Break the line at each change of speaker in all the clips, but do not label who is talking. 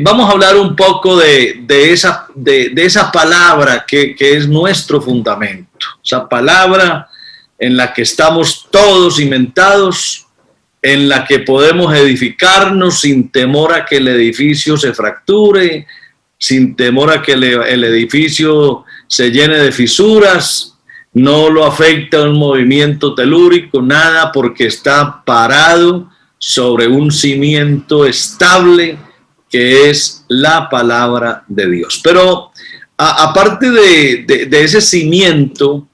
Vamos a hablar un poco de esa palabra que es nuestro fundamento, esa palabra en la que estamos todos cimentados, en la que podemos edificarnos sin temor a que el edificio se fracture, sin temor a que el edificio se llene de fisuras, no lo afecta un movimiento telúrico, nada, porque está parado sobre un cimiento estable que es la palabra de Dios. Pero aparte de ese cimiento,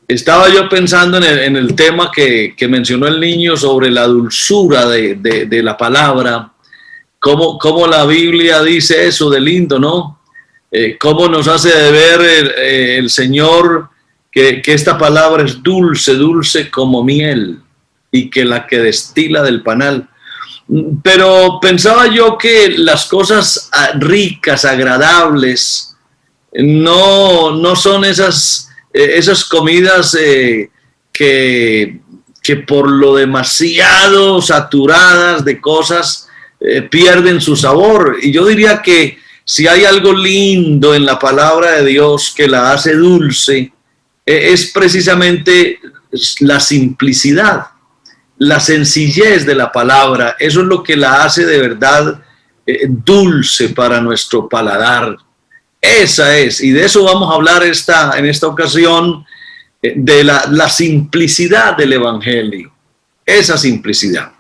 estaba yo pensando en el tema que mencionó el niño sobre la dulzura de la palabra, cómo la Biblia dice eso de lindo, ¿no? Cómo nos hace de ver el Señor que esta palabra es dulce, dulce como miel, y que la que destila del panal. Pero pensaba yo que las cosas ricas, agradables, no son esas comidas que por lo demasiado saturadas de cosas pierden su sabor. Y yo diría que si hay algo lindo en la palabra de Dios que la hace dulce, es precisamente la simplicidad, la sencillez de la palabra. Eso es lo que la hace de verdad dulce para nuestro paladar. Esa es, y de eso vamos a hablar en esta ocasión, de la simplicidad del Evangelio, esa simplicidad.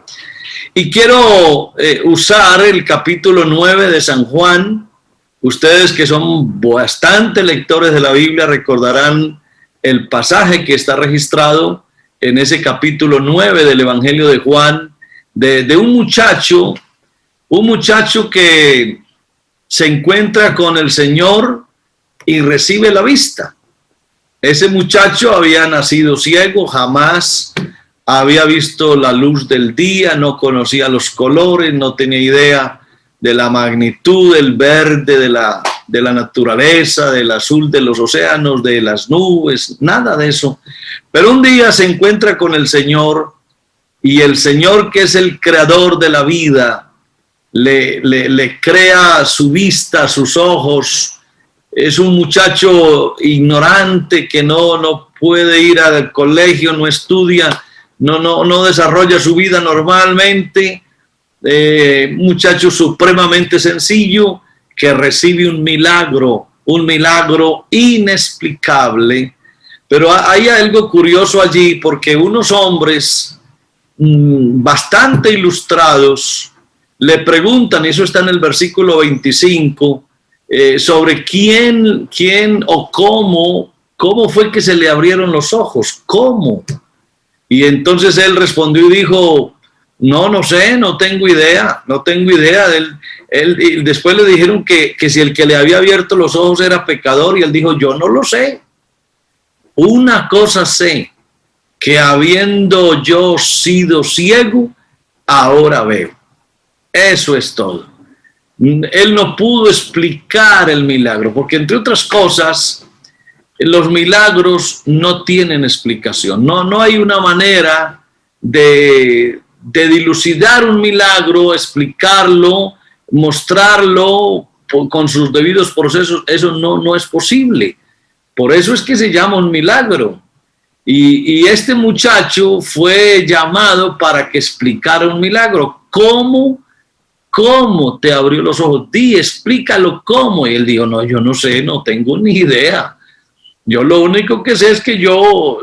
Y quiero usar el capítulo 9 de San Juan. Ustedes que son bastante lectores de la Biblia recordarán el pasaje que está registrado en ese capítulo 9 del Evangelio de Juan, de un muchacho que se encuentra con el Señor y recibe la vista. Ese muchacho había nacido ciego, jamás había visto la luz del día, no conocía los colores, no tenía idea de la magnitud del verde de la naturaleza, del azul de los océanos, de las nubes, nada de eso. Pero un día se encuentra con el Señor, y el Señor, que es el creador de la vida, le crea su vista, sus ojos. Es un muchacho ignorante que no puede ir al colegio, no estudia, no desarrolla su vida normalmente. Muchacho supremamente sencillo que recibe un milagro inexplicable. Pero hay algo curioso allí, porque unos hombres bastante ilustrados le preguntan, y eso está en el versículo 25, sobre quién o cómo fue que se le abrieron los ojos, cómo. Y entonces él respondió y dijo: no sé, no tengo idea. Y después le dijeron que si el que le había abierto los ojos era pecador, y él dijo: yo no lo sé. Una cosa sé, que habiendo yo sido ciego, ahora veo. Eso es todo. Él no pudo explicar el milagro, porque entre otras cosas, los milagros no tienen explicación. No hay una manera de dilucidar un milagro, explicarlo, mostrarlo con sus debidos procesos. Eso no es posible. Por eso es que se llama un milagro. Y este muchacho fue llamado para que explicara un milagro. ¿Cómo te abrió los ojos? Explícalo cómo. Y él dijo: no, yo no sé, no tengo ni idea. Yo lo único que sé es que yo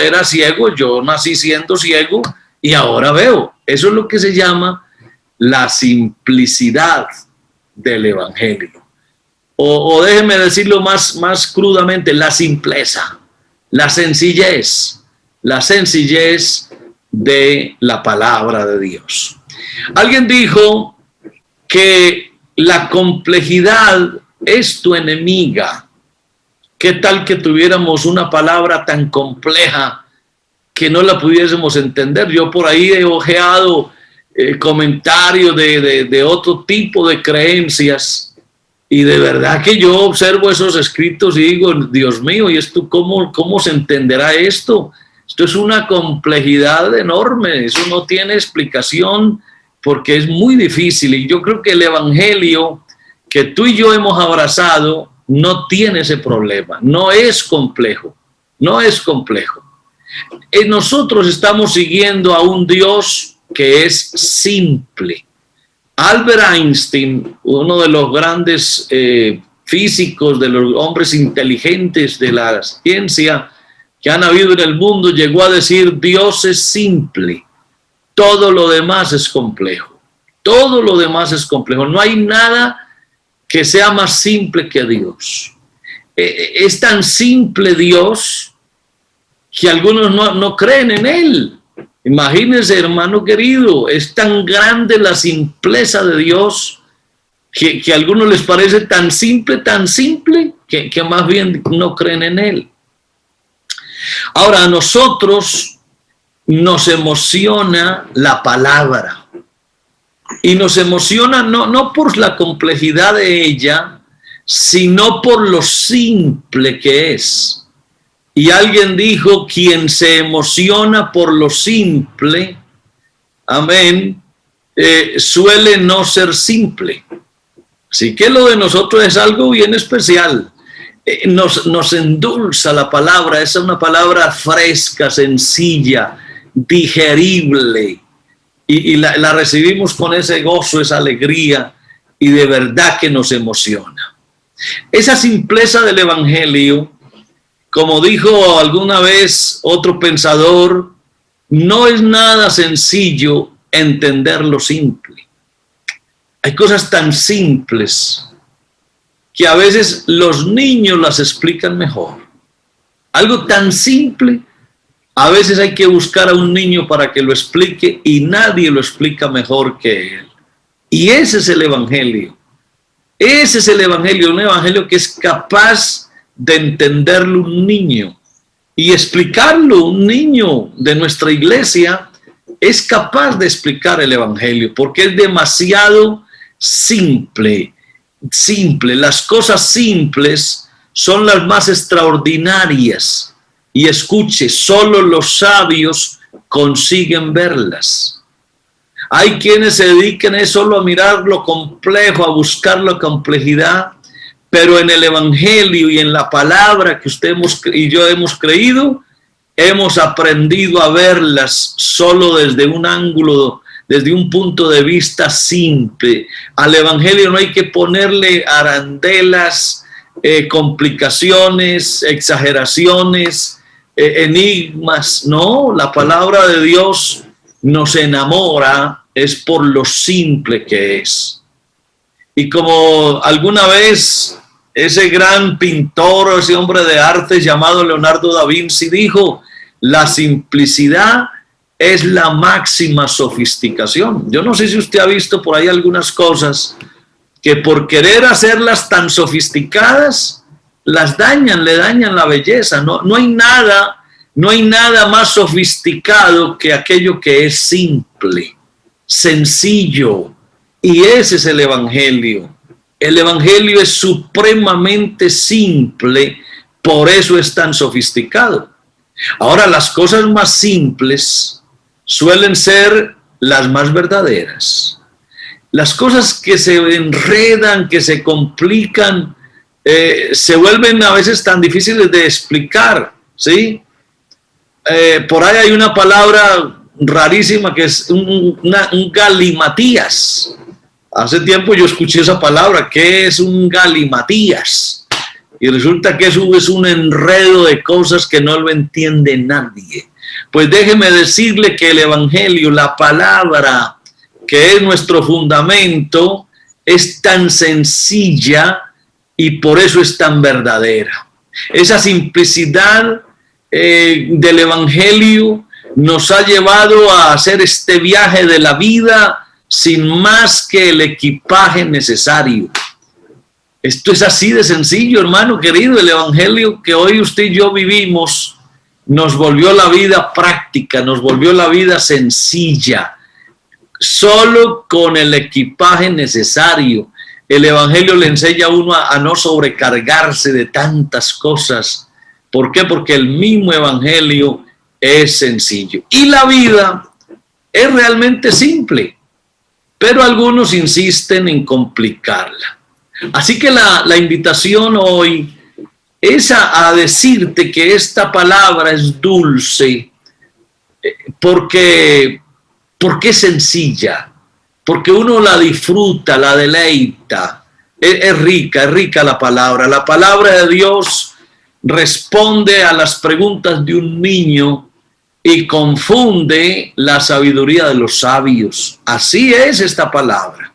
era ciego, yo nací siendo ciego y ahora veo. Eso es lo que se llama la simplicidad del Evangelio. O déjeme decirlo más crudamente, la simpleza, la sencillez de la palabra de Dios. Alguien dijo que la complejidad es tu enemiga. ¿Qué tal que tuviéramos una palabra tan compleja que no la pudiésemos entender? Yo por ahí he ojeado comentarios de otro tipo de creencias, y de verdad que yo observo esos escritos y digo: Dios mío, ¿y esto cómo se entenderá esto? Esto es una complejidad enorme, eso no tiene explicación porque es muy difícil, y yo creo que el evangelio que tú y yo hemos abrazado no tiene ese problema, no es complejo, no es complejo. Nosotros estamos siguiendo a un Dios que es simple. Albert Einstein, uno de los grandes físicos, de los hombres inteligentes de la ciencia que han habido en el mundo, llegó a decir: Dios es simple, todo lo demás es complejo, todo lo demás es complejo, no hay nada que sea más simple que Dios. Es tan simple Dios que algunos no creen en Él. Imagínense, hermano querido, es tan grande la simpleza de Dios que a algunos les parece tan simple, que más bien no creen en Él. Ahora, a nosotros nos emociona la palabra. Y nos emociona no por la complejidad de ella, sino por lo simple que es. Y alguien dijo: quien se emociona por lo simple, amén, suele no ser simple. Así que lo de nosotros es algo bien especial. Nos endulza la palabra, es una palabra fresca, sencilla, digerible. Y la recibimos con ese gozo, esa alegría, y de verdad que nos emociona. Esa simpleza del evangelio, como dijo alguna vez otro pensador, no es nada sencillo entender lo simple. Hay cosas tan simples que a veces los niños las explican mejor. Algo tan simple, a veces hay que buscar a un niño para que lo explique y nadie lo explica mejor que él. Y ese es el evangelio. Ese es el evangelio, un evangelio que es capaz de entenderlo un niño y explicarlo. Un niño de nuestra iglesia es capaz de explicar el evangelio porque es demasiado simple. Las cosas simples son las más extraordinarias. Y escuche, solo los sabios consiguen verlas. Hay quienes se dedican solo a mirar lo complejo, a buscar la complejidad, pero en el evangelio y en la palabra que usted y yo hemos creído, hemos aprendido a verlas solo desde un ángulo, desde un punto de vista simple. Al evangelio no hay que ponerle arandelas, complicaciones, exageraciones, enigmas. No, la palabra de Dios nos enamora, es por lo simple que es. Y como alguna vez ese gran pintor, ese hombre de arte llamado Leonardo da Vinci dijo: la simplicidad es la máxima sofisticación. Yo no sé si usted ha visto por ahí algunas cosas que por querer hacerlas tan sofisticadas las dañan, le dañan la belleza. No hay nada más sofisticado que aquello que es simple, sencillo. Y ese es el evangelio. El evangelio es supremamente simple, por eso es tan sofisticado. Ahora, las cosas más simples suelen ser las más verdaderas. Las cosas que se enredan, que se complican, se vuelven a veces tan difíciles de explicar, ¿sí? Por ahí hay una palabra rarísima que es un galimatías. Hace tiempo yo escuché esa palabra. ¿Qué es un galimatías? Y resulta que eso es un enredo de cosas que no lo entiende nadie. Pues déjeme decirle que el evangelio, la palabra que es nuestro fundamento, es tan sencilla y por eso es tan verdadera. Esa simplicidad del evangelio nos ha llevado a hacer este viaje de la vida sin más que el equipaje necesario. Esto es así de sencillo, hermano querido. El evangelio que hoy usted y yo vivimos nos volvió la vida práctica, nos volvió la vida sencilla, solo con el equipaje necesario. El evangelio le enseña a uno a no sobrecargarse de tantas cosas. ¿Por qué? Porque el mismo evangelio es sencillo. Y la vida es realmente simple. pero algunos insisten en complicarla. Así que la invitación hoy es a decirte que esta palabra es dulce porque es sencilla, porque uno la disfruta, la deleita. Es rica la palabra. La palabra de Dios responde a las preguntas de un niño y confunde la sabiduría de los sabios. Así es esta palabra.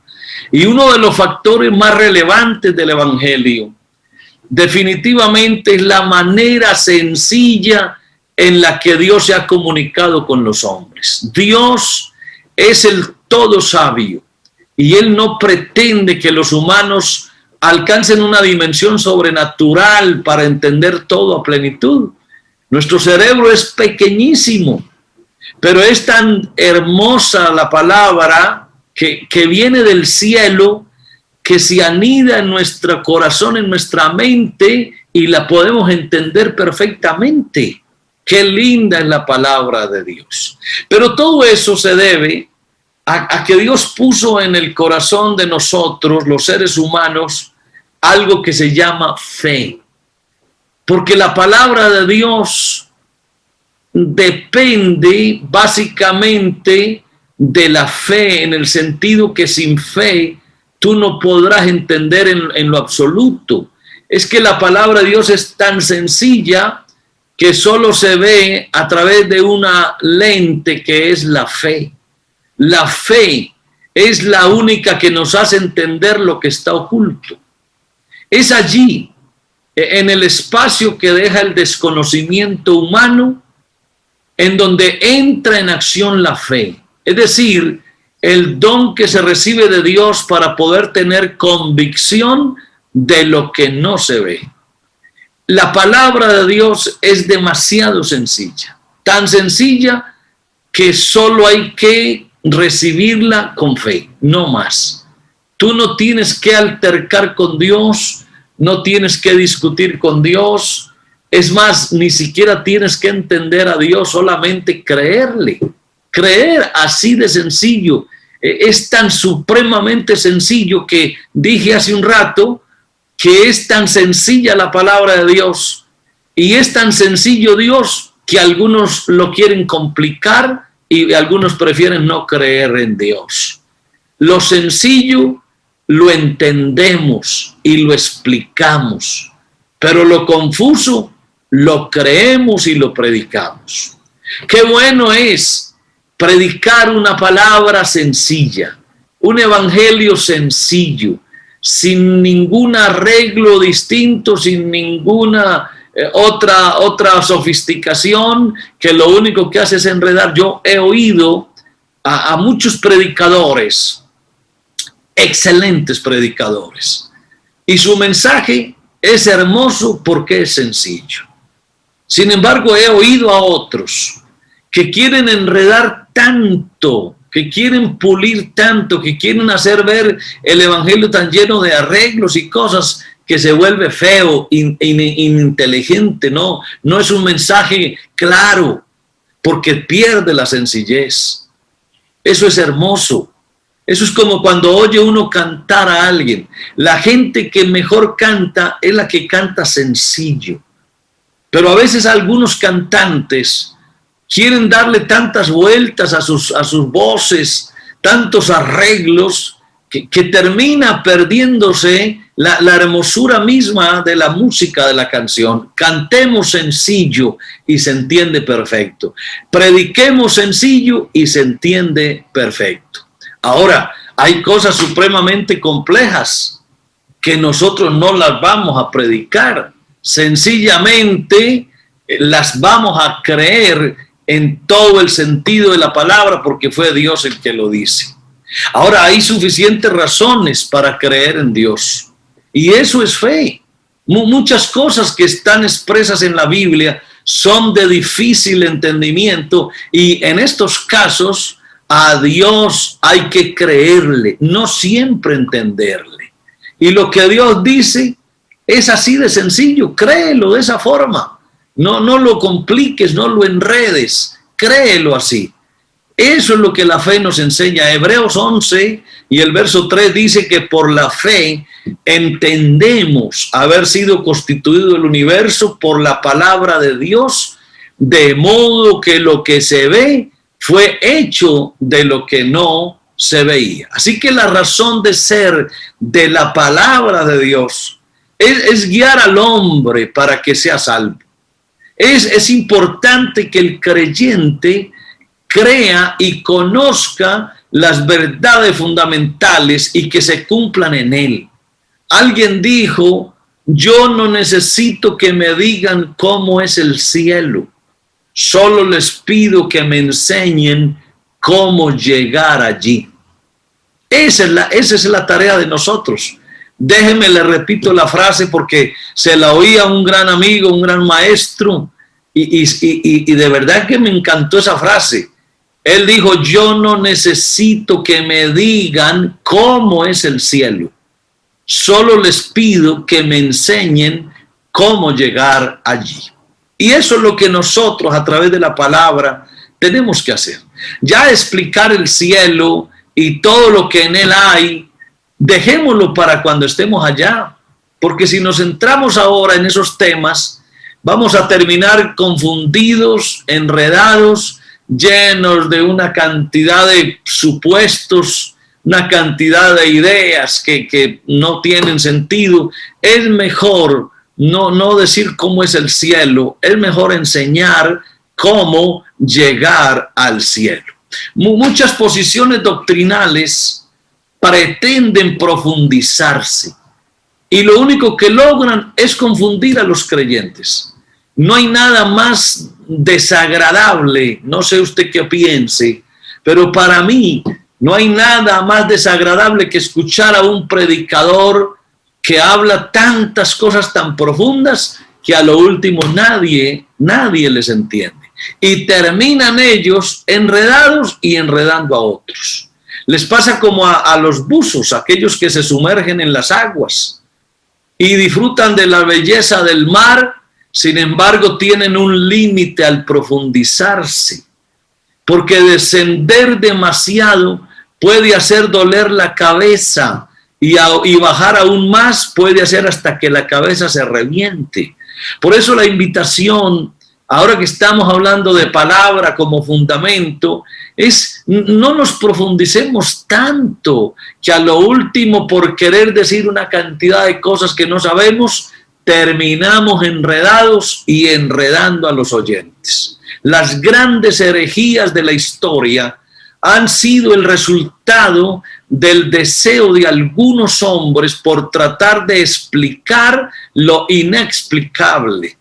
Y uno de los factores más relevantes del Evangelio definitivamente es la manera sencilla en la que Dios se ha comunicado con los hombres. Dios es el todo sabio y Él no pretende que los humanos alcancen una dimensión sobrenatural para entender todo a plenitud. Nuestro cerebro es pequeñísimo, pero es tan hermosa la palabra que viene del cielo, que se anida en nuestro corazón, en nuestra mente, y la podemos entender perfectamente. Qué linda es la palabra de Dios. Pero todo eso se debe a que Dios puso en el corazón de nosotros, los seres humanos, algo que se llama fe. Porque la palabra de Dios depende básicamente de la fe, en el sentido que sin fe tú no podrás entender en lo absoluto. Es que la palabra de Dios es tan sencilla que solo se ve a través de una lente que es la fe. La fe es la única que nos hace entender lo que está oculto. Es allí, en el espacio que deja el desconocimiento humano, en donde entra en acción la fe. Es decir, el don que se recibe de Dios para poder tener convicción de lo que no se ve. La palabra de Dios es demasiado sencilla, tan sencilla que solo hay que recibirla con fe, no más. Tú no tienes que altercar con Dios, no tienes que discutir con Dios, es más, ni siquiera tienes que entender a Dios, solamente creerle. Creer así de sencillo, es tan supremamente sencillo que dije hace un rato que es tan sencilla la palabra de Dios y es tan sencillo Dios que algunos lo quieren complicar y algunos prefieren no creer en Dios. Lo sencillo lo entendemos y lo explicamos, pero lo confuso lo creemos y lo predicamos. Qué bueno es predicar una palabra sencilla, un evangelio sencillo, sin ningún arreglo distinto, sin ninguna otra sofisticación, que lo único que hace es enredar. Yo he oído a muchos predicadores, excelentes predicadores, y su mensaje es hermoso porque es sencillo. Sin embargo, he oído a otros que quieren enredar tanto, que quieren pulir tanto, que quieren hacer ver el evangelio tan lleno de arreglos y cosas que se vuelve feo, ininteligente. No es un mensaje claro, porque pierde la sencillez. Eso es hermoso. Eso es como cuando oye uno cantar a alguien. La gente que mejor canta es la que canta sencillo. Pero a veces algunos cantantes quieren darle tantas vueltas a sus voces, tantos arreglos, que termina perdiéndose la hermosura misma de la música de la canción. Cantemos sencillo y se entiende perfecto. Prediquemos sencillo y se entiende perfecto. Ahora, hay cosas supremamente complejas que nosotros no las vamos a predicar. Sencillamente las vamos a creer en todo el sentido de la palabra, porque fue Dios el que lo dice. Ahora, hay suficientes razones para creer en Dios, y eso es fe. Muchas cosas que están expresas en la Biblia son de difícil entendimiento, y en estos casos a Dios hay que creerle, no siempre entenderle. Y lo que Dios dice es así de sencillo, créelo de esa forma. No lo compliques, no lo enredes, créelo así. Eso es lo que la fe nos enseña. Hebreos 11 y el verso 3 dice que por la fe entendemos haber sido constituido el universo por la palabra de Dios, de modo que lo que se ve fue hecho de lo que no se veía. Así que la razón de ser de la palabra de Dios es guiar al hombre para que sea salvo. Es importante que el creyente crea y conozca las verdades fundamentales y que se cumplan en él. Alguien dijo, yo no necesito que me digan cómo es el cielo, solo les pido que me enseñen cómo llegar allí. Esa es la tarea de nosotros. Déjenme, le repito la frase porque se la oí a un gran amigo, un gran maestro, y de verdad que me encantó esa frase. Él dijo, yo no necesito que me digan cómo es el cielo, solo les pido que me enseñen cómo llegar allí. Y eso es lo que nosotros a través de la palabra tenemos que hacer. Ya explicar el cielo y todo lo que en él hay, dejémoslo para cuando estemos allá, porque si nos centramos ahora en esos temas, vamos a terminar confundidos, enredados, llenos de una cantidad de supuestos, una cantidad de ideas que no tienen sentido. Es mejor no decir cómo es el cielo, es mejor enseñar cómo llegar al cielo. Muchas posiciones doctrinales pretenden profundizarse y lo único que logran es confundir a los creyentes. No hay nada más desagradable, no sé usted qué piense, pero para mí no hay nada más desagradable que escuchar a un predicador que habla tantas cosas tan profundas que a lo último nadie les entiende. Y terminan ellos enredados y enredando a otros. Les pasa como a los buzos, aquellos que se sumergen en las aguas y disfrutan de la belleza del mar, sin embargo tienen un límite al profundizarse, porque descender demasiado puede hacer doler la cabeza y bajar aún más puede hacer hasta que la cabeza se reviente. Por eso la invitación, ahora que estamos hablando de palabra como fundamento, es no nos profundicemos tanto que a lo último, por querer decir una cantidad de cosas que no sabemos, terminamos enredados y enredando a los oyentes. Las grandes herejías de la historia han sido el resultado del deseo de algunos hombres por tratar de explicar lo inexplicable.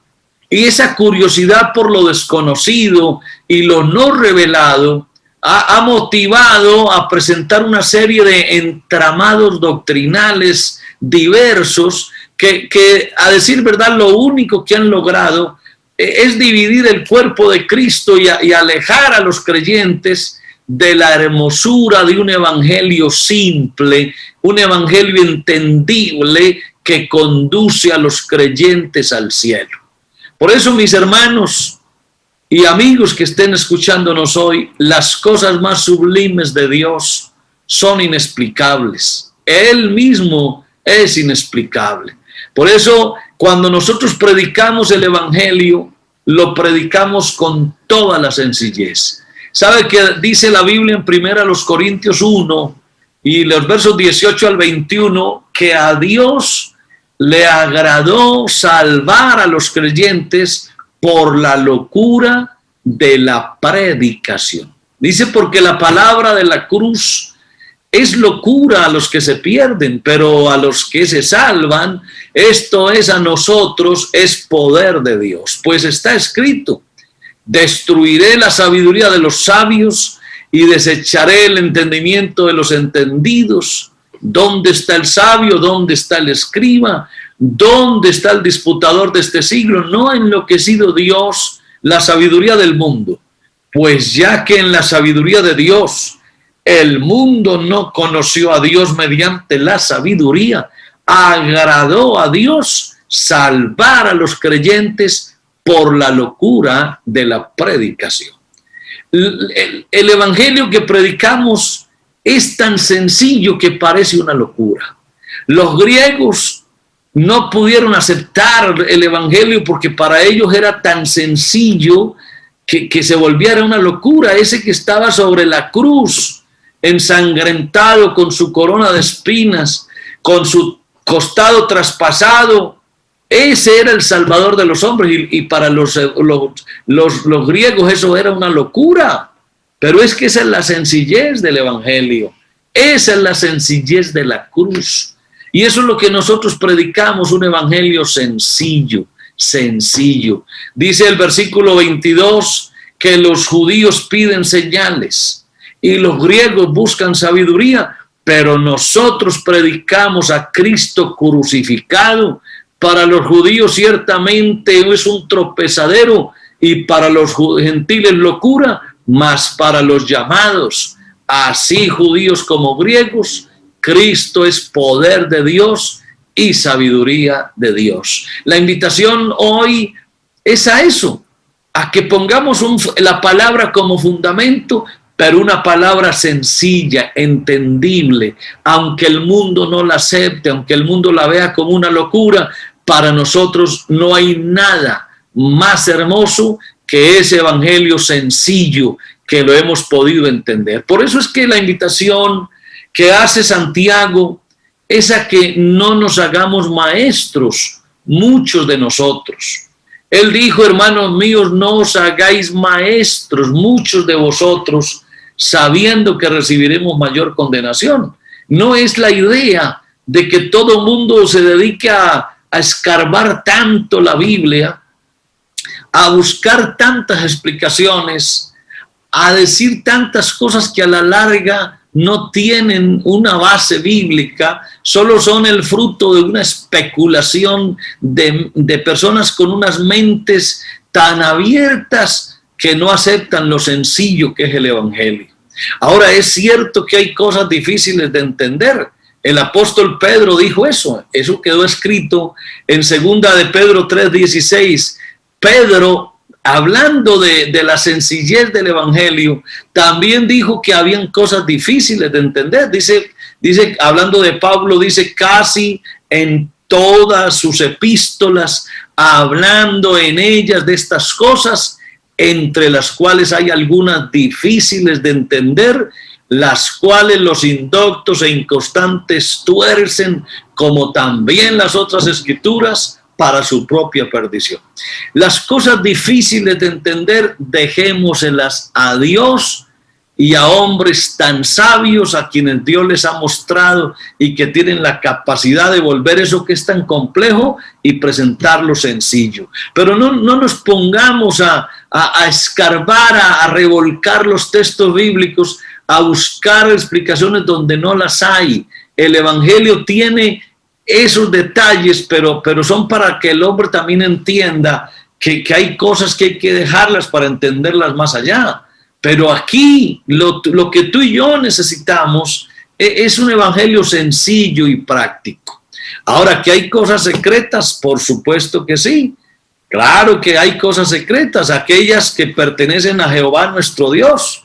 Y esa curiosidad por lo desconocido y lo no revelado ha motivado a presentar una serie de entramados doctrinales diversos que a decir verdad lo único que han logrado es dividir el cuerpo de Cristo y alejar a los creyentes de la hermosura de un evangelio simple, un evangelio entendible que conduce a los creyentes al cielo. Por eso, mis hermanos y amigos que estén escuchándonos hoy, las cosas más sublimes de Dios son inexplicables. Él mismo es inexplicable. Por eso, cuando nosotros predicamos el evangelio, lo predicamos con toda la sencillez. ¿Sabe qué dice la Biblia en 1 Corintios 1 y los versos 18 al 21? Que a Dios le agradó salvar a los creyentes por la locura de la predicación. Dice, porque la palabra de la cruz es locura a los que se pierden, pero a los que se salvan, esto es a nosotros, es poder de Dios. Pues está escrito, destruiré la sabiduría de los sabios y desecharé el entendimiento de los entendidos. ¿Dónde está el sabio? ¿Dónde está el escriba? ¿Dónde está el disputador de este siglo? ¿No ha enloquecido Dios la sabiduría del mundo? Pues ya que en la sabiduría de Dios el mundo no conoció a Dios mediante la sabiduría, agradó a Dios salvar a los creyentes por la locura de la predicación. El evangelio que predicamos es tan sencillo que parece una locura. Los griegos no pudieron aceptar el evangelio porque para ellos era tan sencillo que se volviera una locura. Ese que estaba sobre la cruz, ensangrentado, con su corona de espinas, con su costado traspasado, ese era el Salvador de los hombres, y para los griegos eso era una locura. Pero es que esa es la sencillez del evangelio, esa es la sencillez de la cruz, y eso es lo que nosotros predicamos, un evangelio sencillo, sencillo. Dice el versículo 22 que los judíos piden señales y los griegos buscan sabiduría, pero nosotros predicamos a Cristo crucificado. Para los judíos ciertamente es un tropezadero y para los gentiles locura, mas para los llamados, así judíos como griegos, Cristo es poder de Dios y sabiduría de Dios. La invitación hoy es a eso, a que pongamos la palabra como fundamento, pero una palabra sencilla, entendible, aunque el mundo no la acepte, aunque el mundo la vea como una locura. Para nosotros no hay nada más hermoso que ese evangelio sencillo que lo hemos podido entender. Por eso es que la invitación que hace Santiago es a que no nos hagamos maestros, muchos de nosotros. Él dijo, hermanos míos, no os hagáis maestros, muchos de vosotros, sabiendo que recibiremos mayor condenación. No es la idea de que todo mundo se dedique a escarbar tanto la Biblia, a buscar tantas explicaciones, a decir tantas cosas que a la larga no tienen una base bíblica, solo son el fruto de una especulación de personas con unas mentes tan abiertas que no aceptan lo sencillo que es el evangelio. Ahora, es cierto que hay cosas difíciles de entender. El apóstol Pedro dijo eso quedó escrito en 2 de Pedro 3:16. Pedro, hablando de la sencillez del evangelio, también dijo que habían cosas difíciles de entender. Dice, hablando de Pablo, dice casi en todas sus epístolas, hablando en ellas de estas cosas, entre las cuales hay algunas difíciles de entender, las cuales los indoctos e inconstantes tuercen, como también las otras escrituras, para su propia perdición. Las cosas difíciles de entender, dejémoselas a Dios y a hombres tan sabios a quienes Dios les ha mostrado y que tienen la capacidad de volver eso que es tan complejo y presentarlo sencillo. Pero no nos pongamos a escarbar, a revolcar los textos bíblicos, a buscar explicaciones donde no las hay. El evangelio tiene esos detalles, pero son para que el hombre también entienda que hay cosas que hay que dejarlas para entenderlas más allá. Pero aquí lo que tú y yo necesitamos es un evangelio sencillo y práctico. Ahora, ¿que hay cosas secretas? Por supuesto que sí. Claro que hay cosas secretas, aquellas que pertenecen a Jehová nuestro Dios.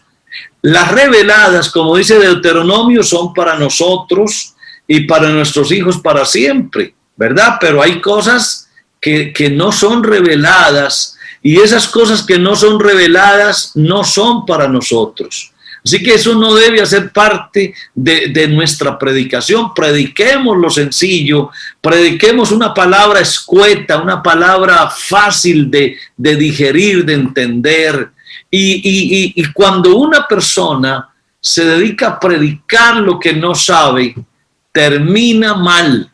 Las reveladas, como dice Deuteronomio, son para nosotros y para nuestros hijos para siempre, ¿verdad? Pero hay cosas que no son reveladas, y esas cosas que no son reveladas no son para nosotros. Así que eso no debe hacer parte de nuestra predicación. Prediquemos lo sencillo, prediquemos una palabra escueta, una palabra fácil de digerir, de entender. Y cuando una persona se dedica a predicar lo que no sabe, termina mal.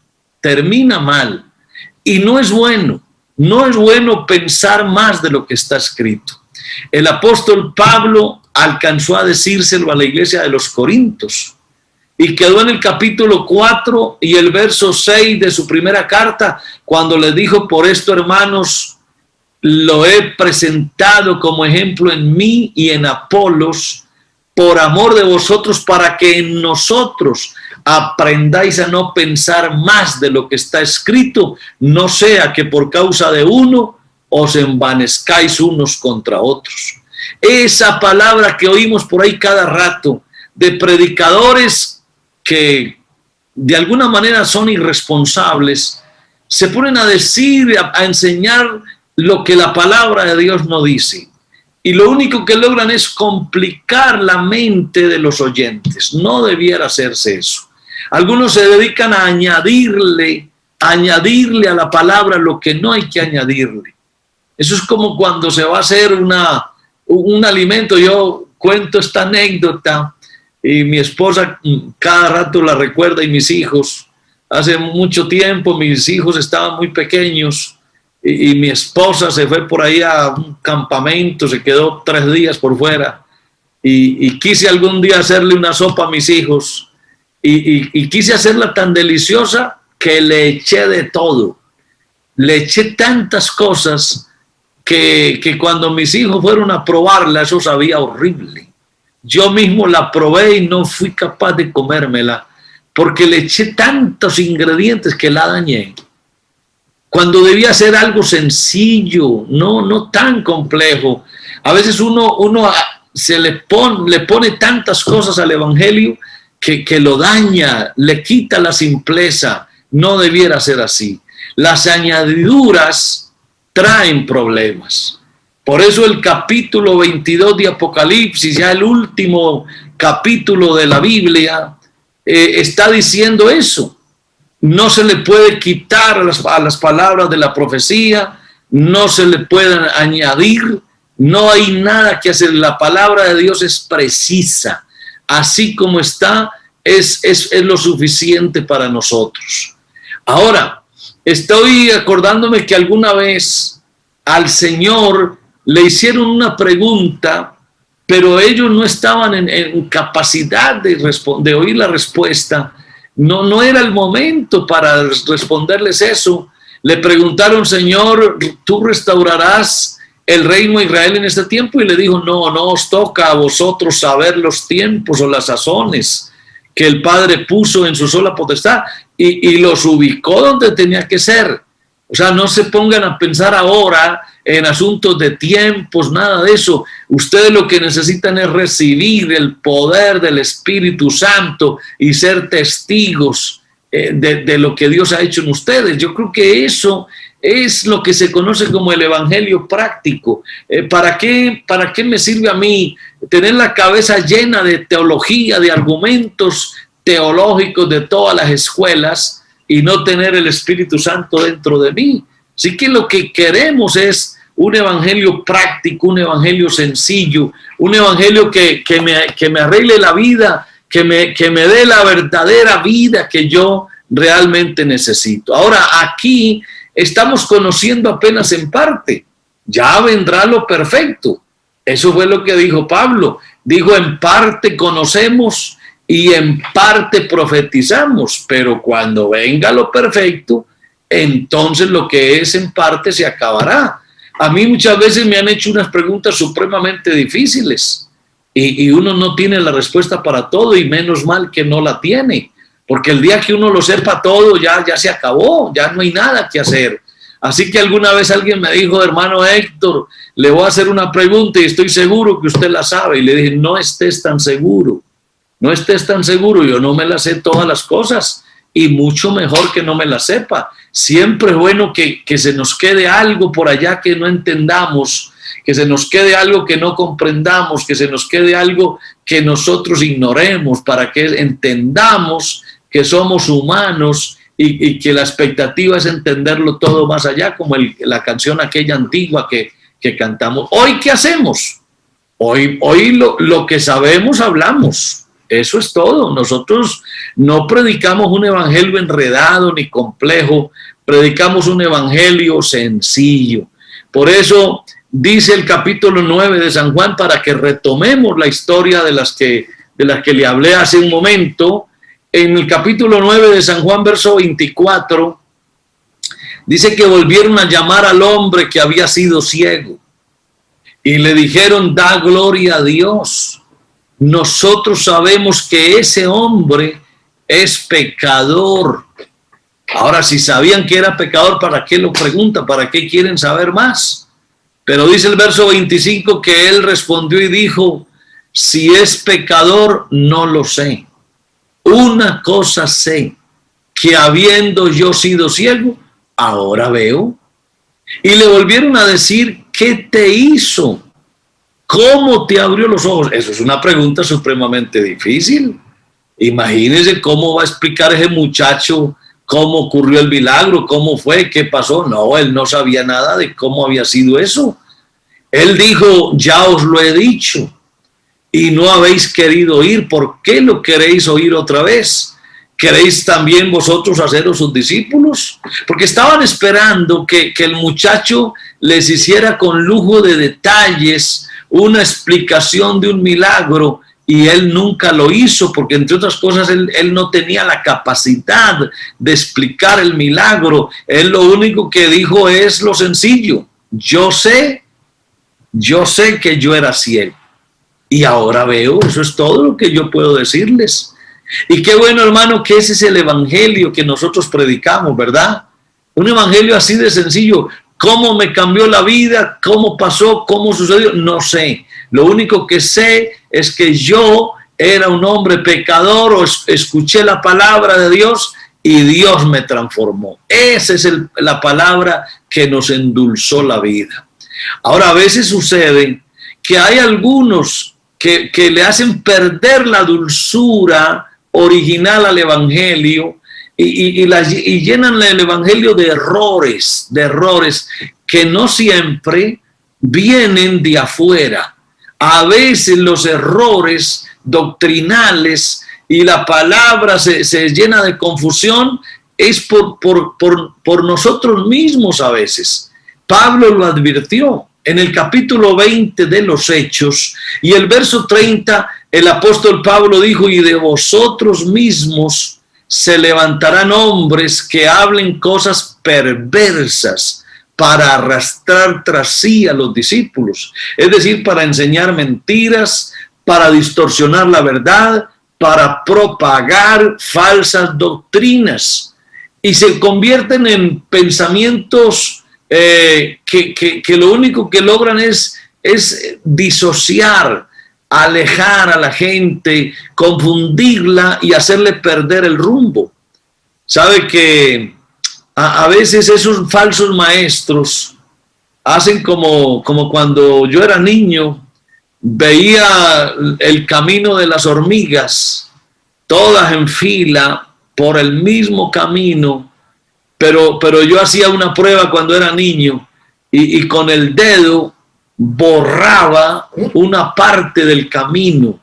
Y no es bueno pensar más de lo que está escrito. El apóstol Pablo alcanzó a decírselo a la iglesia de los Corintios y quedó en el capítulo 4 y el verso 6 de su primera carta, cuando les dijo: por esto, hermanos, lo he presentado como ejemplo en mí y en Apolos, por amor de vosotros, para que en nosotros aprendáis a no pensar más de lo que está escrito, no sea que por causa de uno os envanezcáis unos contra otros. Esa palabra que oímos por ahí cada rato, de predicadores que de alguna manera son irresponsables, se ponen a decir, a enseñar lo que la palabra de Dios no dice. Y lo único que logran es complicar la mente de los oyentes. No debiera hacerse eso. Algunos se dedican a añadirle a la palabra lo que no hay que añadirle. Eso es como cuando se va a hacer un alimento. Yo cuento esta anécdota y mi esposa cada rato la recuerda, y mis hijos. Hace mucho tiempo mis hijos estaban muy pequeños y mi esposa se fue por ahí a un campamento, se quedó 3 días por fuera y quise algún día hacerle una sopa a mis hijos y quise hacerla tan deliciosa que le eché de todo. Le eché tantas cosas que cuando mis hijos fueron a probarla, eso sabía horrible. Yo mismo la probé y no fui capaz de comérmela porque le eché tantos ingredientes que la dañé. Cuando debía ser algo sencillo, no tan complejo. A veces uno se le pone tantas cosas al evangelio que lo daña, le quita la simpleza. No debiera ser así. Las añadiduras traen problemas. Por eso el capítulo 22 de Apocalipsis, ya el último capítulo de la Biblia, está diciendo eso. No se le puede quitar a las palabras de la profecía, no se le pueden añadir, no hay nada que hacer. La palabra de Dios es precisa, así como está, es lo suficiente para nosotros. Ahora, estoy acordándome que alguna vez al Señor le hicieron una pregunta, pero ellos no estaban en capacidad de oír la respuesta. No era el momento para responderles eso. Le preguntaron: Señor, ¿tú restaurarás el reino de Israel en este tiempo? Y le dijo: no os toca a vosotros saber los tiempos o las sazones que el Padre puso en su sola potestad, y los ubicó donde tenía que ser. O sea, no se pongan a pensar ahora en asuntos de tiempos, nada de eso. Ustedes lo que necesitan es recibir el poder del Espíritu Santo y ser testigos de lo que Dios ha hecho en ustedes. Yo creo que eso es lo que se conoce como el evangelio práctico. ¿Para qué me sirve a mí tener la cabeza llena de teología, de argumentos teológicos de todas las escuelas, y no tener el Espíritu Santo dentro de mí? Así que lo que queremos es un evangelio práctico, un evangelio sencillo, un evangelio que me arregle la vida, que me dé la verdadera vida que yo realmente necesito. Ahora, aquí estamos conociendo apenas en parte. Ya vendrá lo perfecto. Eso fue lo que dijo Pablo. Dijo: en parte conocemos y en parte profetizamos, pero cuando venga lo perfecto, entonces lo que es en parte se acabará. A mí muchas veces me han hecho unas preguntas supremamente difíciles y uno no tiene la respuesta para todo, y menos mal que no la tiene, porque el día que uno lo sepa todo, ya se acabó, ya no hay nada que hacer. Así que alguna vez alguien me dijo: hermano Héctor, le voy a hacer una pregunta y estoy seguro que usted la sabe. Y le dije: no estés tan seguro. No estés tan seguro, yo no me las sé todas las cosas, y mucho mejor que no me las sepa. Siempre es bueno que se nos quede algo por allá que no entendamos, que se nos quede algo que no comprendamos, que se nos quede algo que nosotros ignoremos, para que entendamos que somos humanos y que la expectativa es entenderlo todo más allá, como la canción aquella antigua que cantamos. Hoy, ¿qué hacemos? Hoy lo que sabemos hablamos. Eso es todo. Nosotros no predicamos un evangelio enredado ni complejo, predicamos un evangelio sencillo. Por eso dice el capítulo 9 de San Juan, para que retomemos la historia de las que le hablé hace un momento. En el capítulo 9 de San Juan, verso 24, dice que volvieron a llamar al hombre que había sido ciego y le dijeron: da gloria a Dios. Nosotros sabemos que ese hombre es pecador. Ahora, si sabían que era pecador, ¿para qué lo preguntan? ¿Para qué quieren saber más? Pero dice el verso 25 que él respondió y dijo, si es pecador, no lo sé. Una cosa sé, que habiendo yo sido ciego, ahora veo. Y le volvieron a decir, ¿qué te hizo? ¿Cómo te abrió los ojos? Eso es una pregunta supremamente difícil. Imagínense cómo va a explicar ese muchacho cómo ocurrió el milagro, cómo fue, qué pasó. No, él no sabía nada de cómo había sido eso. Él dijo, ya os lo he dicho y no habéis querido oír. ¿Por qué lo queréis oír otra vez? ¿Queréis también vosotros haceros sus discípulos? Porque estaban esperando que el muchacho les hiciera con lujo de detalles una explicación de un milagro, y él nunca lo hizo, porque entre otras cosas él no tenía la capacidad de explicar el milagro. Él lo único que dijo es lo sencillo: yo sé que yo era ciego y ahora veo. Eso es todo lo que yo puedo decirles. Y qué bueno, hermano, que ese es el evangelio que nosotros predicamos, ¿verdad? Un evangelio así de sencillo. ¿Cómo me cambió la vida? ¿Cómo pasó? ¿Cómo sucedió? No sé. Lo único que sé es que yo era un hombre pecador, o escuché la palabra de Dios y Dios me transformó. Esa es la palabra que nos endulzó la vida. Ahora, a veces sucede que hay algunos que le hacen perder la dulzura original al evangelio y llenan el evangelio de errores que no siempre vienen de afuera. A veces los errores doctrinales y la palabra se llena de confusión es por nosotros mismos a veces. Pablo lo advirtió en el capítulo 20 de los Hechos, y el verso 30, el apóstol Pablo dijo, y de vosotros mismos se levantarán hombres que hablen cosas perversas para arrastrar tras sí a los discípulos. Es decir, para enseñar mentiras, para distorsionar la verdad, para propagar falsas doctrinas. Y se convierten en pensamientos que lo único que logran es disociar, alejar a la gente, confundirla y hacerle perder el rumbo. Sabe que a veces esos falsos maestros hacen como cuando yo era niño, veía el camino de las hormigas, todas en fila por el mismo camino, pero yo hacía una prueba cuando era niño y con el dedo borraba una parte del camino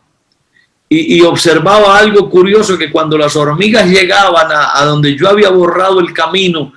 y observaba algo curioso, que cuando las hormigas llegaban a donde yo había borrado el camino,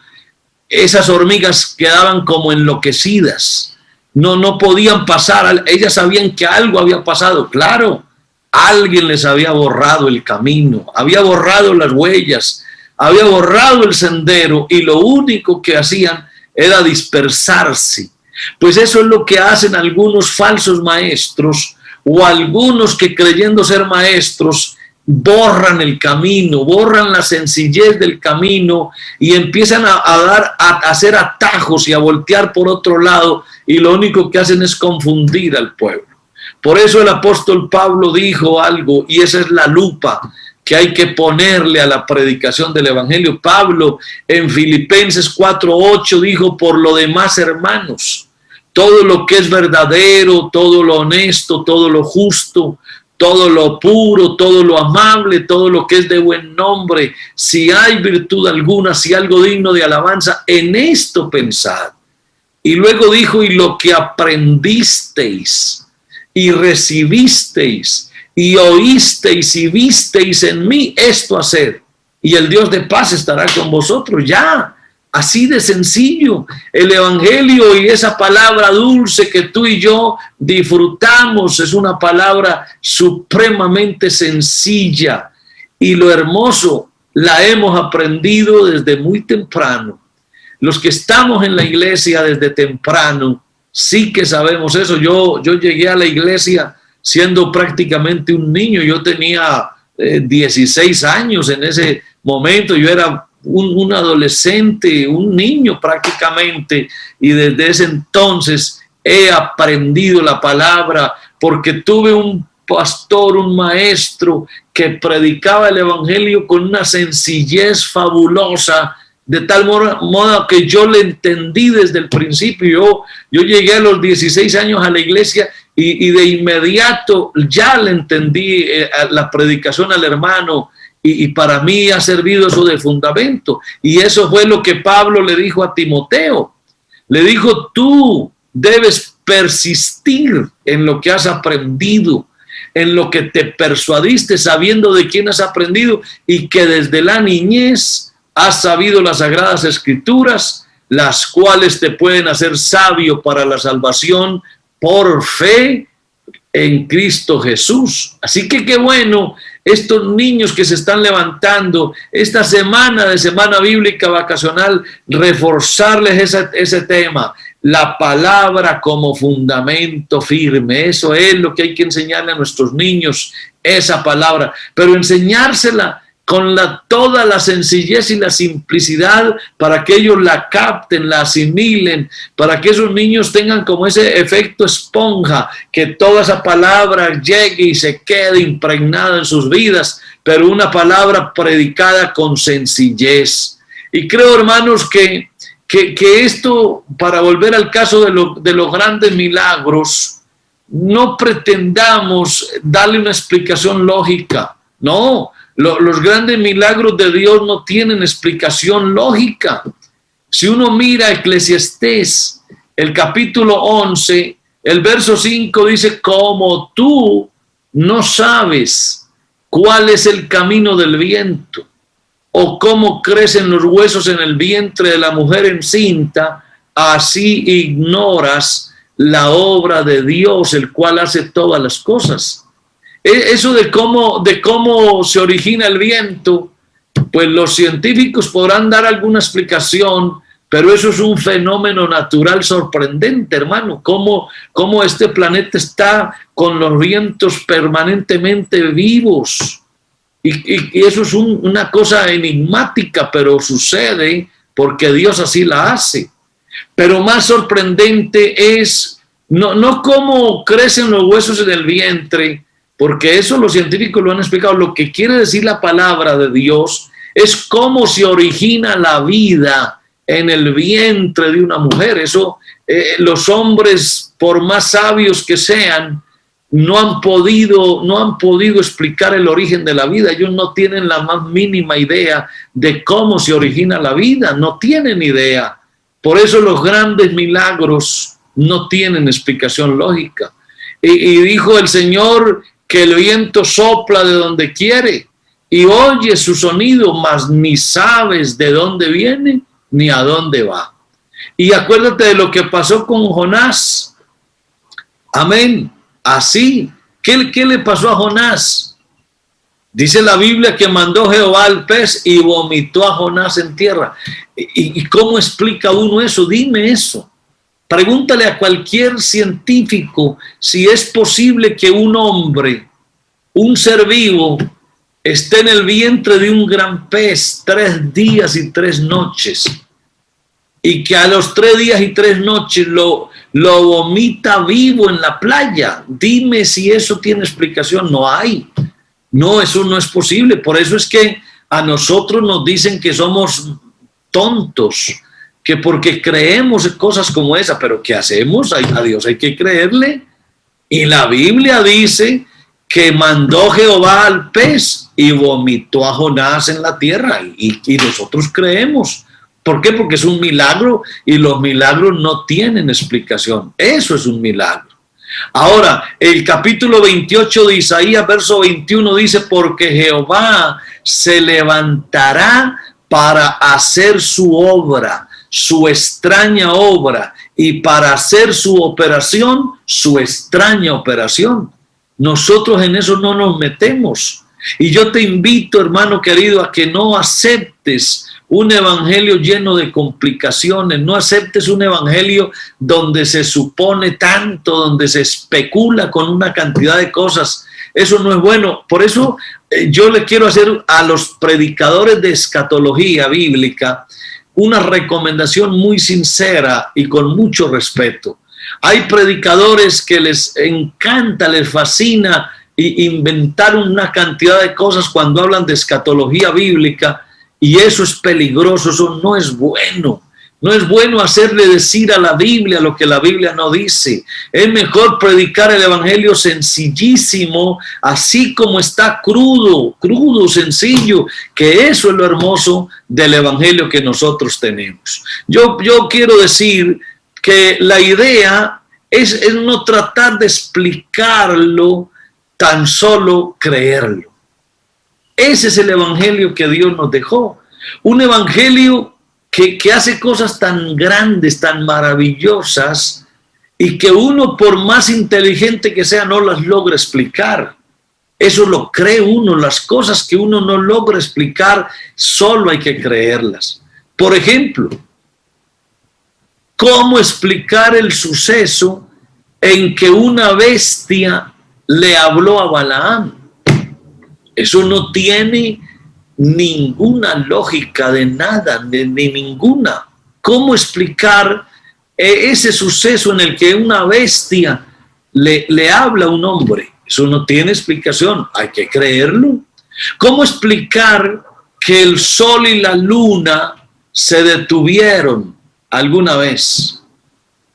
esas hormigas quedaban como enloquecidas, no podían pasar. Ellas sabían que algo había pasado, claro, alguien les había borrado el camino, había borrado las huellas, había borrado el sendero, y lo único que hacían era dispersarse. Pues eso es lo que hacen algunos falsos maestros, o algunos que, creyendo ser maestros, borran el camino, borran la sencillez del camino y empiezan a hacer atajos y a voltear por otro lado, y lo único que hacen es confundir al pueblo. Por eso el apóstol Pablo dijo algo, y esa es la lupa que hay que ponerle a la predicación del evangelio. Pablo en Filipenses 4:8 dijo: por lo demás, hermanos, todo lo que es verdadero, todo lo honesto, todo lo justo, todo lo puro, todo lo amable, todo lo que es de buen nombre, si hay virtud alguna, si algo digno de alabanza, en esto pensad. Y luego dijo: y lo que aprendisteis y recibisteis y oísteis y visteis en mí, esto haced, y el Dios de paz estará con vosotros. Ya, así de sencillo. El evangelio y esa palabra dulce que tú y yo disfrutamos es una palabra supremamente sencilla, y lo hermoso, la hemos aprendido desde muy temprano. Los que estamos en la iglesia desde temprano sí que sabemos eso. Yo llegué a la iglesia siendo prácticamente un niño. Yo tenía 16 años en ese momento. Yo era un adolescente, un niño prácticamente, y desde ese entonces he aprendido la palabra, porque tuve un pastor, un maestro que predicaba el evangelio con una sencillez fabulosa, de tal modo que yo le entendí desde el principio. Yo llegué a los 16 años a la iglesia y de inmediato ya le entendí la predicación al hermano, y para mí ha servido eso de fundamento. Y eso fue lo que Pablo le dijo a Timoteo. Le dijo: tú debes persistir en lo que has aprendido, en lo que te persuadiste, sabiendo de quién has aprendido, y que desde la niñez has sabido las sagradas escrituras, las cuales te pueden hacer sabio para la salvación por fe en Cristo Jesús. Así que qué bueno, estos niños que se están levantando esta semana de semana bíblica vacacional, reforzarles ese tema, la palabra como fundamento firme. Eso es lo que hay que enseñarle a nuestros niños, esa palabra, pero enseñársela con toda la sencillez y la simplicidad, para que ellos la capten, la asimilen, para que esos niños tengan como ese efecto esponja, que toda esa palabra llegue y se quede impregnada en sus vidas, pero una palabra predicada con sencillez. Y creo, hermanos, que esto, para volver al caso de los grandes milagros, no pretendamos darle una explicación lógica, no. Los grandes milagros de Dios no tienen explicación lógica. Si uno mira Eclesiastés, el capítulo 11, el verso 5 dice: como tú no sabes cuál es el camino del viento, o cómo crecen los huesos en el vientre de la mujer encinta, así ignoras la obra de Dios, el cual hace todas las cosas. Eso de cómo se origina el viento, pues los científicos podrán dar alguna explicación, pero eso es un fenómeno natural sorprendente, hermano. Cómo este planeta está con los vientos permanentemente vivos. Y eso es una cosa enigmática, pero sucede porque Dios así la hace. Pero más sorprendente es no cómo crecen los huesos en el vientre, porque eso los científicos lo han explicado. Lo que quiere decir la palabra de Dios es cómo se origina la vida en el vientre de una mujer. Eso los hombres, por más sabios que sean, no han podido explicar el origen de la vida. Ellos no tienen la más mínima idea de cómo se origina la vida, no tienen idea. Por eso los grandes milagros no tienen explicación lógica. Y dijo el Señor que el viento sopla de donde quiere y oye su sonido, mas ni sabes de dónde viene ni a dónde va. Y acuérdate de lo que pasó con Jonás. Amén. Así, ¿qué le pasó a Jonás? Dice la Biblia que mandó Jehová al pez y vomitó a Jonás en tierra. ¿Y cómo explica uno eso? Dime eso. Pregúntale a cualquier científico si es posible que un hombre, un ser vivo, esté en el vientre de un gran pez 3 días y 3 noches, y que a los 3 días y 3 noches lo vomita vivo en la playa. Dime si eso tiene explicación. No hay. No, eso no es posible. Por eso es que a nosotros nos dicen que somos tontos, que porque creemos cosas como esa. Pero ¿qué hacemos? A Dios hay que creerle. Y la Biblia dice que mandó Jehová al pez y vomitó a Jonás en la tierra. Y nosotros creemos. ¿Por qué? Porque es un milagro, y los milagros no tienen explicación. Eso es un milagro. Ahora, el capítulo 28 de Isaías, verso 21 dice: porque Jehová se levantará para hacer su obra, su extraña obra, y para hacer su operación, su extraña operación. Nosotros en eso no nos metemos. Y yo te invito, hermano querido, a que no aceptes un evangelio lleno de complicaciones. No aceptes un evangelio donde se supone tanto, donde se especula con una cantidad de cosas. Eso no es bueno. Por eso yo le quiero hacer a los predicadores de escatología bíblica una recomendación muy sincera y con mucho respeto. Hay predicadores que les encanta, les fascina inventar una cantidad de cosas cuando hablan de escatología bíblica, y eso es peligroso, eso no es bueno. No es bueno hacerle decir a la Biblia lo que la Biblia no dice. Es mejor predicar el evangelio sencillísimo, así como está, crudo, sencillo, que eso es lo hermoso del evangelio que nosotros tenemos. Yo quiero decir que la idea es no tratar de explicarlo, tan solo creerlo. Ese es el evangelio que Dios nos dejó. Un evangelio que hace cosas tan grandes, tan maravillosas, y que uno, por más inteligente que sea, no las logra explicar. Eso lo cree uno. Las cosas que uno no logra explicar, solo hay que creerlas. Por ejemplo, ¿cómo explicar el suceso en que una bestia le habló a Balaam? Eso no tiene ninguna lógica de nada, de ninguna. ¿Cómo explicar ese suceso en el que una bestia le habla a un hombre? Eso no tiene explicación, hay que creerlo. ¿Cómo explicar que el sol y la luna se detuvieron alguna vez?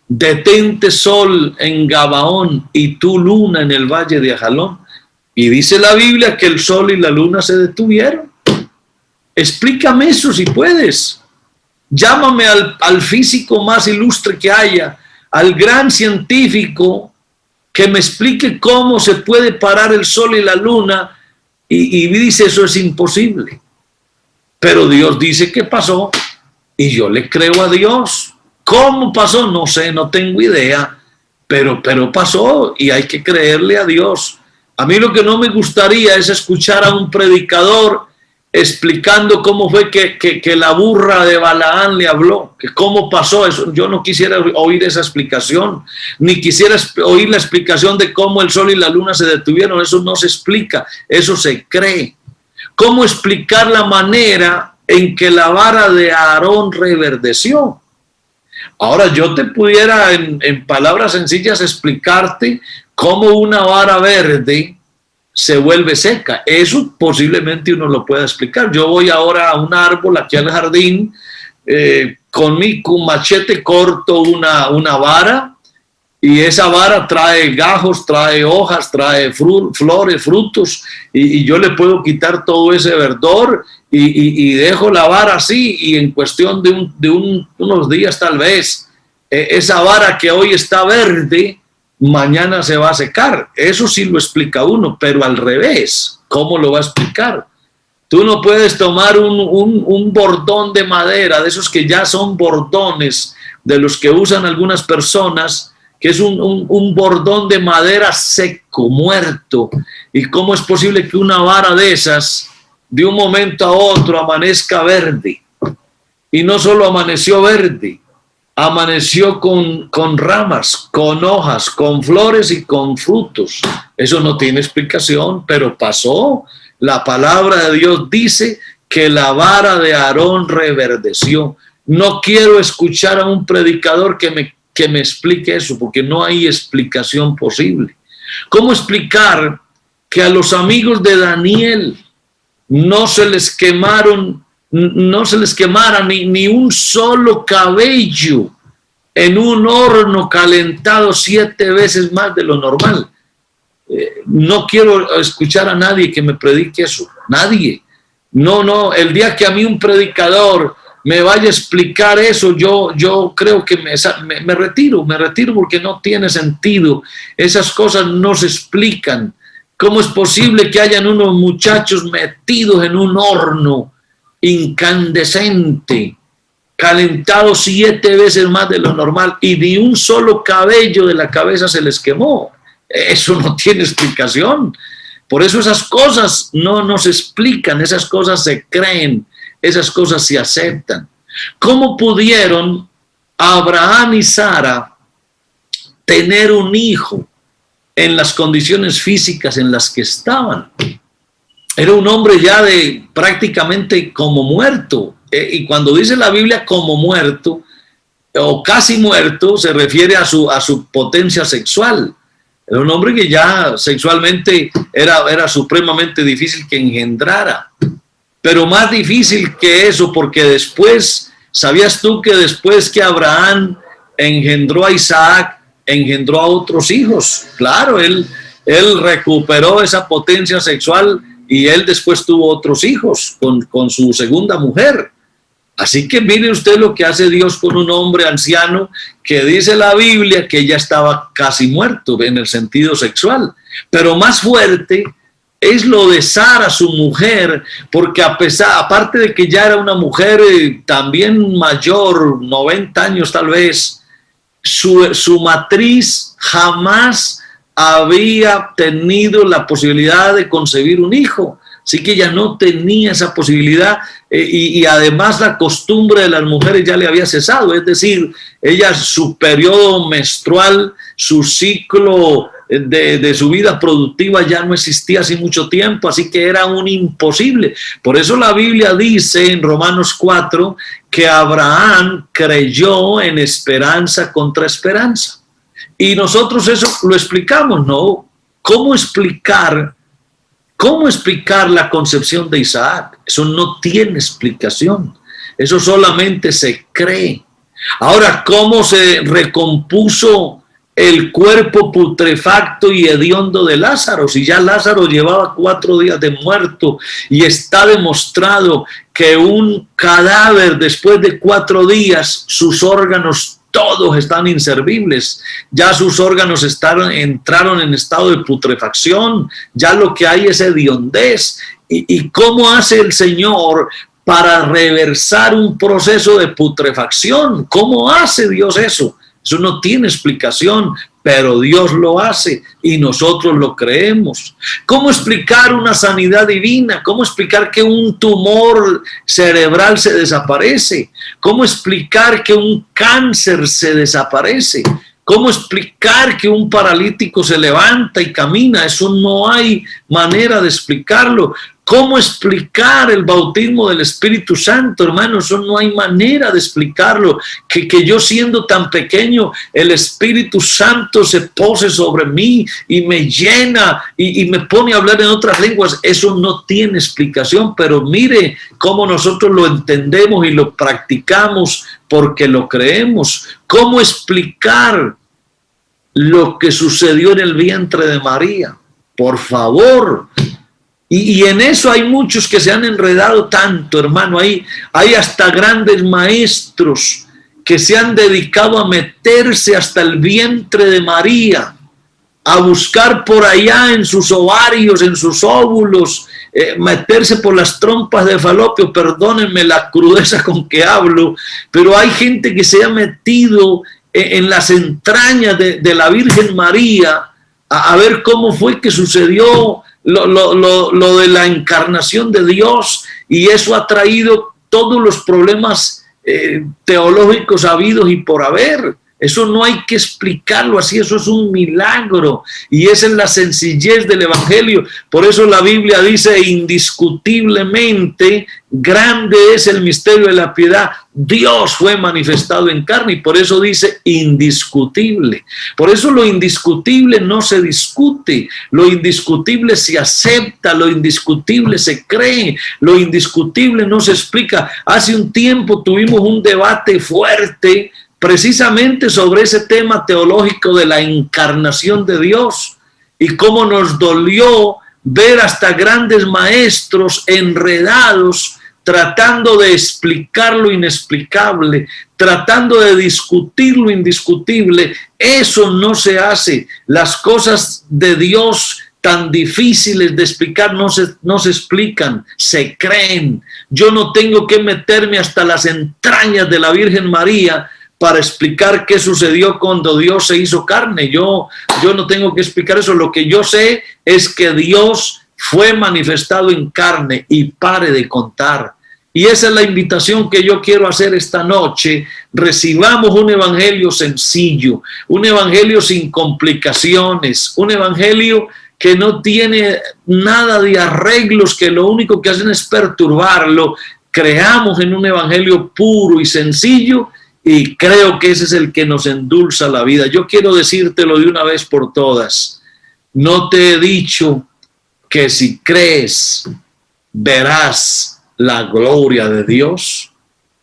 Detente sol en Gabaón y tú luna en el valle de Ajalón. Y dice la Biblia que el sol y la luna se detuvieron. Explícame eso si puedes. Llámame al físico más ilustre que haya, al gran científico que me explique cómo se puede parar el sol y la luna, y dice eso es imposible. Pero Dios dice que pasó y yo le creo a Dios. ¿Cómo pasó? No sé, no tengo idea, pero pasó y hay que creerle a Dios. A mí lo que no me gustaría es escuchar a un predicador explicando cómo fue que la burra de Balaam le habló, que cómo pasó eso. Yo no quisiera oír esa explicación, ni quisiera oír la explicación de cómo el sol y la luna se detuvieron. Eso no se explica, eso se cree. ¿Cómo explicar la manera en que la vara de Aarón reverdeció? Ahora yo te pudiera en palabras sencillas explicarte cómo una vara verde se vuelve seca. Eso posiblemente uno lo pueda explicar. Yo voy ahora a un árbol aquí al jardín, con mi machete corto una vara, y esa vara trae gajos, trae hojas, trae flores, frutos, y yo le puedo quitar todo ese verdor y dejo la vara así, y en cuestión de unos días tal vez, esa vara que hoy está verde, mañana se va a secar. Eso sí lo explica uno, pero al revés, ¿cómo lo va a explicar? Tú no puedes tomar un bordón de madera, de esos que ya son bordones, de los que usan algunas personas, que es un bordón de madera seco, muerto. ¿Y cómo es posible que una vara de esas, de un momento a otro, amanezca verde? Y no solo amaneció verde, amaneció con ramas, con hojas, con flores y con frutos. Eso no tiene explicación, pero pasó. La palabra de Dios dice que la vara de Aarón reverdeció. No quiero escuchar a un predicador que me explique eso, porque no hay explicación posible. ¿Cómo explicar que a los amigos de Daniel no se les quemara ni un solo cabello en un horno calentado 7 veces más de lo normal? No quiero escuchar a nadie que me predique eso, nadie. No, el día que a mí un predicador me vaya a explicar eso, yo creo que me retiro porque no tiene sentido. Esas cosas no se explican. ¿Cómo es posible que hayan unos muchachos metidos en un horno incandescente, calentado 7 veces más de lo normal, y ni un solo cabello de la cabeza se les quemó? Eso no tiene explicación. Por eso esas cosas no se explican, esas cosas se creen, esas cosas se aceptan. ¿Cómo pudieron Abraham y Sara tener un hijo en las condiciones físicas en las que estaban? Era un hombre ya prácticamente como muerto. Y cuando dice la Biblia como muerto, o casi muerto, se refiere a su potencia sexual. Era un hombre que ya sexualmente era supremamente difícil que engendrara. Pero más difícil que eso, porque después, ¿sabías tú que después que Abraham engendró a Isaac, engendró a otros hijos? Claro, él recuperó esa potencia sexual y él después tuvo otros hijos con su segunda mujer. Así que mire usted lo que hace Dios con un hombre anciano que dice la Biblia que ya estaba casi muerto en el sentido sexual. Pero más fuerte es lo de Sara, su mujer, porque aparte de que ya era una mujer también mayor, 90 años tal vez, su matriz jamás había tenido la posibilidad de concebir un hijo. Así que ella no tenía esa posibilidad y además la costumbre de las mujeres ya le había cesado, es decir, ella, su periodo menstrual, su ciclo de su vida productiva ya no existía hace mucho tiempo, así que era un imposible. Por eso la Biblia dice en Romanos 4 que Abraham creyó en esperanza contra esperanza. Y nosotros eso lo explicamos, ¿no? ¿Cómo explicar la concepción de Isaac? Eso no tiene explicación. Eso solamente se cree. Ahora, ¿cómo se recompuso el cuerpo putrefacto y hediondo de Lázaro? Si ya Lázaro llevaba 4 días de muerto y está demostrado que un cadáver después de 4 días, sus órganos todos están inservibles, ya sus órganos entraron en estado de putrefacción, ya lo que hay es hediondez. ¿Y cómo hace el Señor para reversar un proceso de putrefacción? ¿Cómo hace Dios eso? Eso no tiene explicación, pero Dios lo hace y nosotros lo creemos. ¿Cómo explicar una sanidad divina? ¿Cómo explicar que un tumor cerebral se desaparece? ¿Cómo explicar que un cáncer se desaparece? ¿Cómo explicar que un paralítico se levanta y camina? Eso no hay manera de explicarlo. ¿Cómo explicar el bautismo del Espíritu Santo, hermano? Eso no hay manera de explicarlo. Que yo siendo tan pequeño, el Espíritu Santo se pose sobre mí y me llena y me pone a hablar en otras lenguas. Eso no tiene explicación, pero mire cómo nosotros lo entendemos y lo practicamos porque lo creemos. ¿Cómo explicar lo que sucedió en el vientre de María? Por favor. Y en eso hay muchos que se han enredado tanto, hermano. Hay hasta grandes maestros que se han dedicado a meterse hasta el vientre de María, a buscar por allá en sus ovarios, en sus óvulos, meterse por las trompas de Falopio. Perdónenme la crudeza con que hablo, pero hay gente que se ha metido en las entrañas de la Virgen María a ver cómo fue que sucedió lo de la encarnación de Dios, y eso ha traído todos los problemas teológicos habidos y por haber. Eso no hay que explicarlo así, eso es un milagro y esa es la sencillez del Evangelio. Por eso la Biblia dice indiscutiblemente, grande es el misterio de la piedad. Dios fue manifestado en carne y por eso dice indiscutible. Por eso lo indiscutible no se discute, lo indiscutible se acepta, lo indiscutible se cree, lo indiscutible no se explica. Hace un tiempo tuvimos un debate fuerte precisamente sobre ese tema teológico de la encarnación de Dios y cómo nos dolió ver hasta grandes maestros enredados tratando de explicar lo inexplicable, tratando de discutir lo indiscutible. Eso no se hace. Las cosas de Dios tan difíciles de explicar no se explican, se creen. Yo no tengo que meterme hasta las entrañas de la Virgen María para explicar qué sucedió cuando Dios se hizo carne. Yo no tengo que explicar eso. Lo que yo sé es que Dios fue manifestado en carne y pare de contar. Y esa es la invitación que yo quiero hacer esta noche. Recibamos un evangelio sencillo, un evangelio sin complicaciones, un evangelio que no tiene nada de arreglos, que lo único que hacen es perturbarlo. Creamos en un evangelio puro y sencillo Y creo que ese es el que nos endulza la vida. Yo quiero decírtelo de una vez por todas. No te he dicho que si crees verás la gloria de Dios.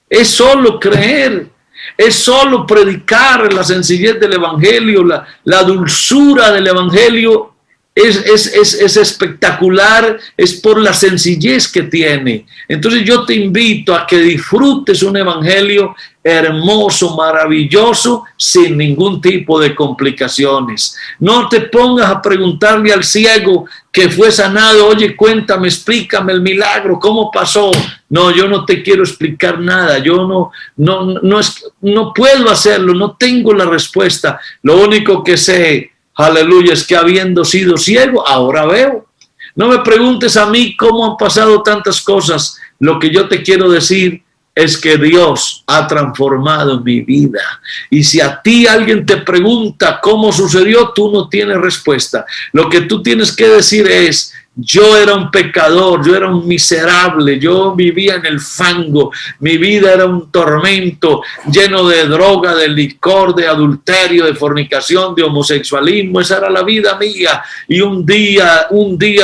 Es solo creer, es solo predicar la sencillez del Evangelio, la dulzura del Evangelio. Es espectacular, es por la sencillez que tiene. Entonces yo te invito a que disfrutes un evangelio hermoso, maravilloso, sin ningún tipo de complicaciones. No te pongas a preguntarle al ciego que fue sanado, oye, cuéntame, explícame el milagro, ¿cómo pasó? No, yo no te quiero explicar nada, yo no puedo hacerlo, no tengo la respuesta. Lo único que sé, aleluya, es que habiendo sido ciego, ahora veo. No me preguntes a mí cómo han pasado tantas cosas. Lo que yo te quiero decir es que Dios ha transformado mi vida. Y si a ti alguien te pregunta cómo sucedió, tú no tienes respuesta. Lo que tú tienes que decir es: yo era un pecador, yo era un miserable, yo vivía en el fango, mi vida era un tormento lleno de droga, de licor, de adulterio, de fornicación, de homosexualismo. Esa era la vida mía. Y un día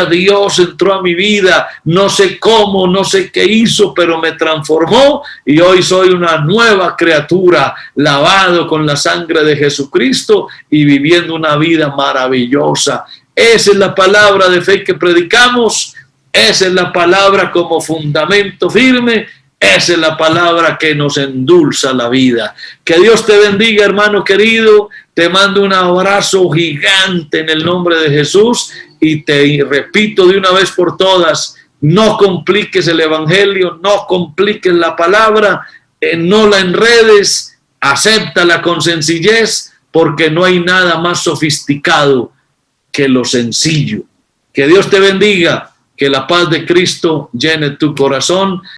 Dios entró a mi vida, no sé cómo, no sé qué hizo, pero me transformó y hoy soy una nueva criatura, lavado con la sangre de Jesucristo y viviendo una vida maravillosa. Esa es la palabra de fe que predicamos, esa es la palabra como fundamento firme, esa es la palabra que nos endulza la vida. Que Dios te bendiga, hermano querido, te mando un abrazo gigante en el nombre de Jesús y te repito de una vez por todas, no compliques el evangelio, no compliques la palabra, no la enredes, acéptala con sencillez, porque no hay nada más sofisticado que lo sencillo. Que Dios te bendiga, que la paz de Cristo llene tu corazón.